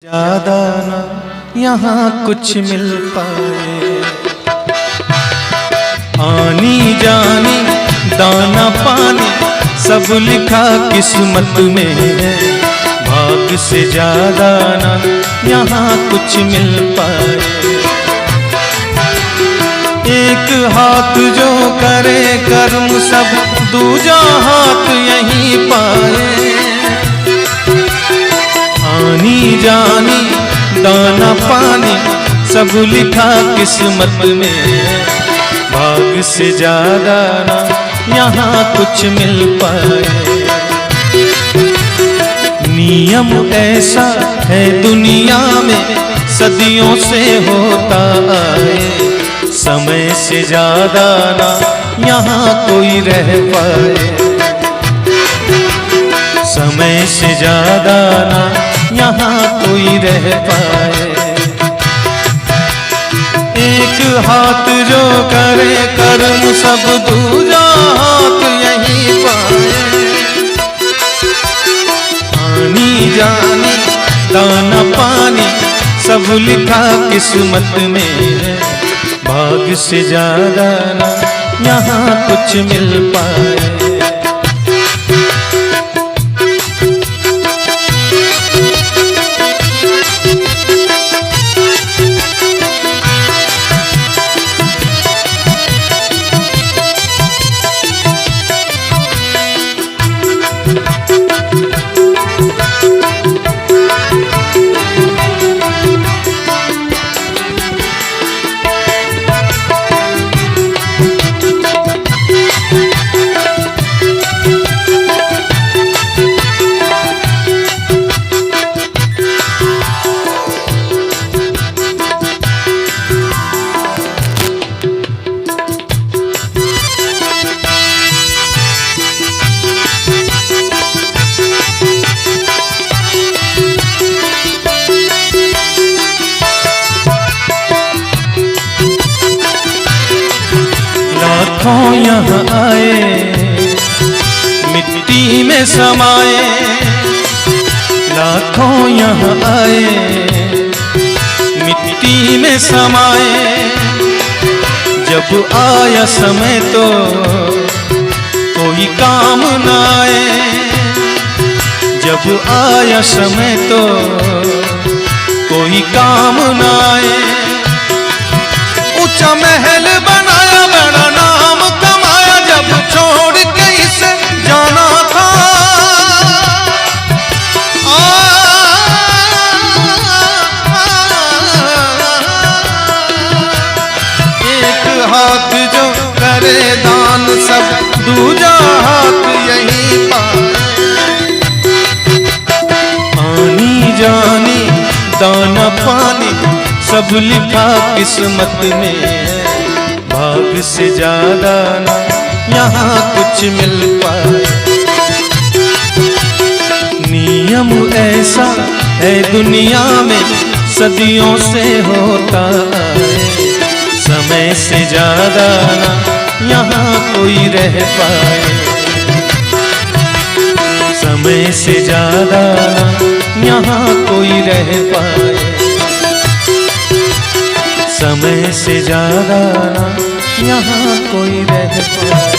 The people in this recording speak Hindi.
ज्यादा ना यहाँ कुछ मिल पाए, आनी जानी दाना पानी सब लिखा किस्मत में है। भाग से ज्यादा ना यहाँ कुछ मिल पाए, एक हाथ जो करे कर्म सब दूजा हाथ यहीं पाए। आनी जानी दाना पानी सब लिखा किस्मत में, भाग से ज्यादा ना यहाँ कुछ मिल पाए। नियम ऐसा है दुनिया में सदियों से होता आए, समय से ज्यादा ना यहाँ कोई रह पाए। समय से ज्यादा ना यहाँ कोई रह पाए, एक हाथ जो करे कर्म सब दूजा हाथ यहीं पाए। आनी जानी दाना पानी सब लिखा किस्मत में, भाग से ज्यादा ना यहाँ कुछ मिल पाए। लाखों यहाँ आए मिट्टी में समाए, लाखों यहाँ आए मिट्टी में समाए। जब आया समय तो कोई काम न आए, जब आया समय तो कोई काम न आए। ऊंचा महल बनाया बड़ा नाम कमाया, जब छोड़ के इसे जाना था। एक हाथ जो करे दान सब दूजा हाथ यहीं पाए। आनी जानी दाना पानी सब लिखा किस्मत में, भाग से ज्यादा ना यहाँ कुछ मिल पाए। नियम ऐसा है दुनिया में सदियों से होता है, समय से ज्यादा ना यहाँ कोई रह पाए। समय से ज्यादा ना यहाँ कोई रह पाए, समय से ज्यादा ना यहाँ कोई रह पाए।